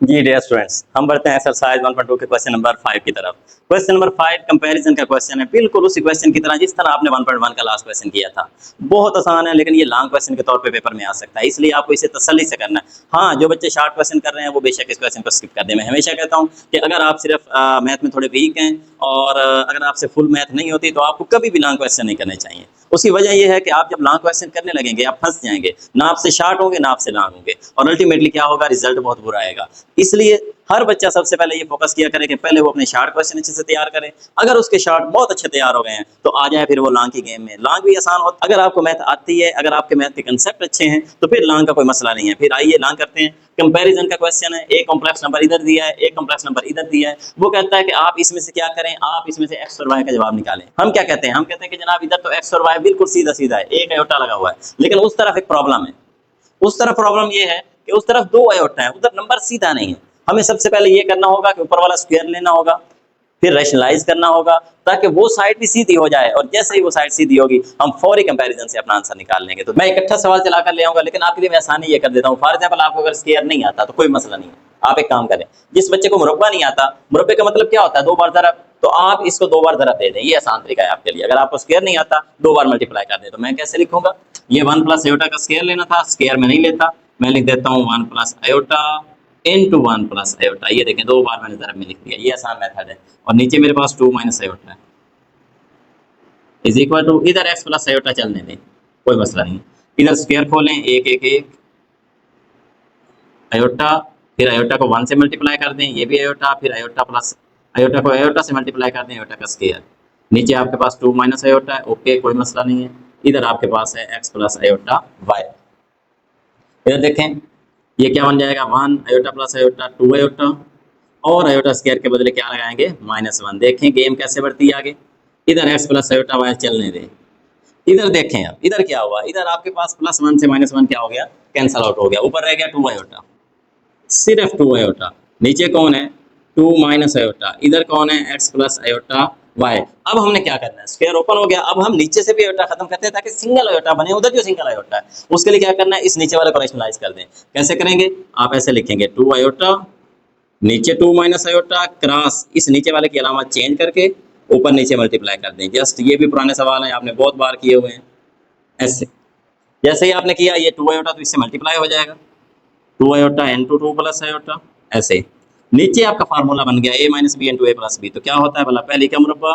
जी dear students, हम बढ़ते हैं एक्सरसाइज 1.2 के क्वेश्चन नंबर 5 की तरफ। क्वेश्चन नंबर 5 कंपैरिजन का क्वेश्चन है, बिल्कुल उसी क्वेश्चन की तरह जिस तरह आपने 1.1 का लास्ट क्वेश्चन किया था। बहुत आसान है, लेकिन ये लॉन्ग क्वेश्चन के तौर पे पेपर में आ सकता है, इसलिए आपको इसे तसल्ली से करना है। हाँ, जो बच्चे शॉर्ट क्वेश्चन कर रहे हैं वो बेशक इस क्वेश्चन को स्किप कर दें। मैं हमेशा कहता हूँ कि अगर आप सिर्फ मैथ में थोड़े वीक हैं और अगर आपसे फुल मैथ नहीं होती तो आपको कभी भी लॉन्ग क्वेश्चन नहीं करने चाहिए। उसकी वजह यह है कि आप जब लॉन्ग क्वेश्चन करने लगेंगे आप फंस जाएंगे, ना आपसे शॉर्ट होंगे ना आपसे लॉन्ग होंगे, और अल्टीमेटली क्या होगा, रिजल्ट बहुत बुरा आएगा। इसलिए हर बच्चा सबसे पहले ये फोकस किया करे कि पहले वो अपने शॉर्ट क्वेश्चन अच्छे से तैयार करे। अगर उसके शॉर्ट बहुत अच्छे तैयार हो गए हैं तो आ जाए फिर वो लॉन्ग की गेम में। लॉन्ग भी आसान होता, अगर आपको मैथ आती है, अगर आपके मैथ के कंसेप्ट अच्छे हैं तो फिर लॉन्ग का कोई मसला नहीं है। फिर आइए लॉन्ग करते हैं। कंपैरिजन का क्वेश्चन है, एक कॉम्प्लेक्स नंबर इधर दिया है, एक कॉम्प्लेक्स नंबर इधर दिया है। वो कहता है कि आप इसमें से क्या करें, आप इसमें से एक्स और वाई का जवाब निकालें। हम क्या कहते हैं, हम कहते हैं कि जनाब इधर तो एक्स और वाई बिल्कुल सीधा सीधा है, एक अयोटा लगा हुआ है, लेकिन उस तरफ एक प्रॉब्लम है। उस तरफ प्रॉब्लम ये है कि उस तरफ दो अयोटा है, उधर नंबर सीधा नहीं है। हमें सबसे पहले ये करना होगा कि ऊपर वाला स्क्वायर लेना होगा, फिर रैशनलाइज करना होगा ताकि वो साइड भी सीधी हो जाए, और जैसे ही वो साइड सीधी होगी हम फौरी कंपैरिजन से अपना आंसर निकाल लेंगे। तो मैं इकट्ठा सवाल चला कर ले आऊंगा, लेकिन आपके लिए मैं आसानी ये कर देता हूँ। फॉर एग्जाम्पल आपको अगर स्क्वायर नहीं आता तो कोई मसला नहीं है, आप एक काम करें, जिस बच्चे को मुरब्बा नहीं आता, मुरब्बे का मतलब क्या होता है, दो बार ज़रब, तो आप इसको दो बार ज़रब दे दें, ये आसान तरीका है आपके लिए। अगर आपको स्क्वायर नहीं आता दो बार मल्टीप्लाई कर दे, तो मैं कैसे लिखूंगा, ये 1 प्लस अयोटा का स्क्वायर लेना था, स्क्वायर में नहीं लेता, मैं लिख देता हूँ 1 plus iota into 1 plus iota. ये देखें दो बार मैंने ज़रब में लिख दिया, ये आसान मेथड है। और नीचे मेरे पास 2 माइनस अयोटा है इज इक्वल टू, इधर एक्स प्लस अयोटा चलने दें, कोई मसला नहीं। इधर स्क्वायर खोलें, एक एक एक अयोटा, फिर अयोटा को 1 से मल्टीप्लाई कर दें, ये भी अयोटा, फिर अयोटा प्लस अयोटा को अयोटा से मल्टीप्लाई कर दें, अयोटा का स्क्वायर। नीचे आपके पास 2 माइनस अयोटा है, ओके कोई मसला नहीं है। इधर आपके पास है एक्स प्लस अयोटा वाई। इधर देखें ये क्या बन जाएगा, 1 अयोटा प्लस अयोटा 2 अयोटा, और अयोटा स्क्वायर के बदले क्या लगाएंगे, -1। देखें गेम कैसे बढ़ती है आगे। इधर एक्स प्लस अयोटा वाई चलने दें। इधर देखें, अब इधर क्या हुआ, इधर आपके पास +1 से -1 क्या हो गया, कैंसल आउट हो गया, ऊपर रह गया 2 अयोटा, सिर्फ 2 अयोटा। नीचे कौन है, 2 माइनस अयोटा, इधर कौन है, एक्स प्लस अयोटा वाई। अब हमने क्या करना है, स्क्वायर ओपन हो गया, अब हम नीचे से भी अयोटा खत्म करते हैं ताकि सिंगल अयोटा बने, उधर जो सिंगल अयोटा है उसके लिए क्या करना है, इस नीचे वाले को रैशनलाइज कर दें। कैसे करेंगे, आप ऐसे लिखेंगे 2 अयोटा, नीचे 2 माइनस अयोटा, क्रॉस इस नीचे वाले की अलामत चेंज करके ऊपर नीचे मल्टीप्लाई कर दें। जस्ट ये भी पुराने सवाल हैं, आपने बहुत बार किए हुए हैं। ऐसे जैसे ही आपने किया, ये 2 अयोटा तो इससे मल्टीप्लाई हो जाएगा, 2 अयोटा इंटू 2 प्लस अयोटा। ऐसे नीचे आपका फार्मूला बन गया a minus B into A plus B. तो क्या होता है भला, पहली का मुरब्बा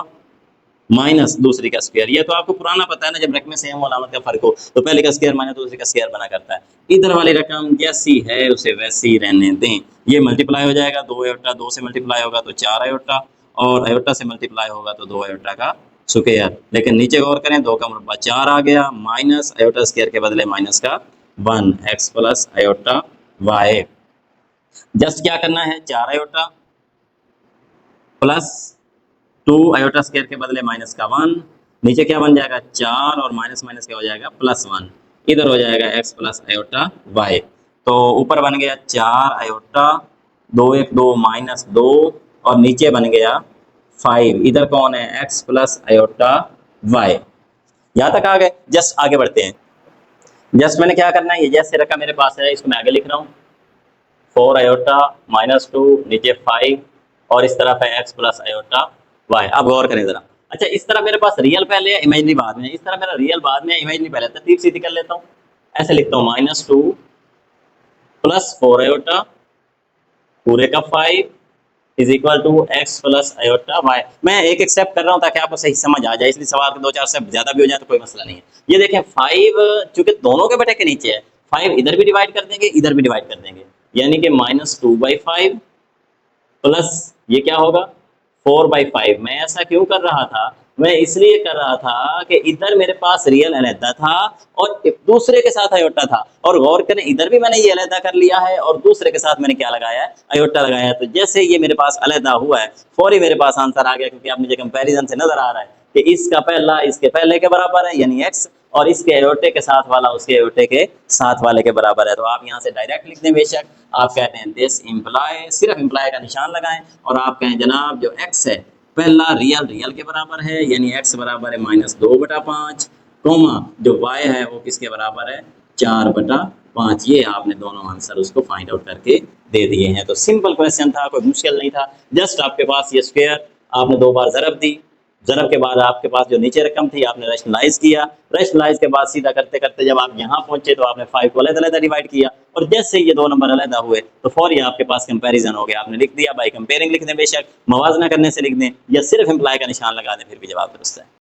माइनस दूसरी का स्क्वायर। ये तो आपको पुराना पता है ना, जब रकम सेम अलामत का फर्क हो तो पहले का स्क्वायर माइनस दूसरी का स्क्वायर बना करता है। इधर वाली रकम जैसी है उसे वैसी रहने दें, ये मल्टीप्लाई हो जाएगा, 2 अयोटा 2 से मल्टीप्लाई होगा तो 4 अयोटा, और अयोटा से मल्टीप्लाई होगा तो 2 अयोटा का स्क्वायर। लेकिन नीचे गौर करें, 2 का मुरब्बा 4 आ गया, माइनस अयोटा स्क्वायर के बदले माइनस का 1, X plus iota Y. Just क्या करना है, 4 अयोटा प्लस 2 अयोटा स्क्वायर के बदले माइनस का 1, नीचे क्या बन जाएगा 4, और माइनस माइनस क्या हो जाएगा +1, इधर हो जाएगा एक्स प्लस अयोटा वाई। तो ऊपर बन गया 4 अयोटा, 2 1 2 -2, और नीचे बन गया 5, इधर कौन है, एक्स प्लस अयोटा वाई। यहाँ तक आ गए। जस्ट आगे बढ़ते हैं। जस्ट मैंने क्या करना है, ये जैसे रखा मेरे पास है इसको मैं आगे लिख रहा हूँ, 4 अयोटा -2, नीचे 5, और इस तरफ है एक्स प्लस अयोटा वाई। अब गौर करें जरा। अच्छा, इस तरह मेरे पास रियल पहले है, इमेजनरी बाद में है। इस तरह मेरा रियल बाद में है, इमेजनरी पहले। तरतीब सीधी कर लेता हूँ, ऐसे लिखता हूँ -2 प्लस 4 अयोटा पूरे का 5 is equal to X plus iota Y. मैं एक एक स्टेप कर रहा हूँ ताकि आपको सही समझ आ जाए, इसलिए सवाल के 2-4 स्टेप ज्यादा भी हो जाए तो कोई मसला नहीं है। ये देखें 5 चूंकि दोनों के बेटे के नीचे है, 5 इधर भी डिवाइड कर देंगे, इधर भी डिवाइड कर देंगे, यानी कि -2/5 प्लस ये क्या होगा 4/5। मैं ऐसा क्यों कर रहा था, मैं इसलिए कर रहा था कि इधर मेरे पास रियल अलहदा था और दूसरे के साथ अयोटा था, और गौर करें इधर भी मैंने ये अलहदा कर लिया है और दूसरे के साथ मैंने क्या लगाया है, अयोटा लगाया है। तो जैसे ये मेरे पास अलहदा हुआ है फौरी मेरे पास आंसर आ गया, क्योंकि अब मुझे कंपैरिजन से नजर आ रहा है कि इसका पहला इसके पहले के बराबर है यानी x, और इसके अयोटे के साथ वाला उसके अयोटे के साथ वाले के बराबर है। तो आप यहाँ से डायरेक्ट लिख दें, बेशक आप कहते हैं दिस इम्प्लाई, सिर्फ इम्प्लाई का निशान लगाएं और आप कहें जनाब जो x है पहला रियल रियल के बराबर है, यानी x बराबर है -2/5, कोमा जो y है वो किसके बराबर है 4/5। 5, ये आपने दोनों आंसर उसको फाइंड आउट करके दे दिए हैं। तो सिंपल क्वेश्चन था, कोई मुश्किल नहीं था। जस्ट आपके पास ये स्क्वायर आपने 2 बार ज़रब दी, ज़रब के बाद आपके पास जो नीचे रकम थी आपने रैशनलाइज किया, रैशनलाइज के बाद सीधा करते करते जब आप यहाँ पहुंचे तो आपने 5 को अलग-अलग डिवाइड किया, और जैसे ये 2 नंबर अलग हुए तो फौरी आपके पास कंपैरिजन हो गया। आपने लिख दिया, बाय कंपेयरिंग लिख दें, बेशक मवाजना करने से लिख दें या सिर्फ इम्प्लाई का निशान लगा दें, फिर भी जवाब दुरुस्त है।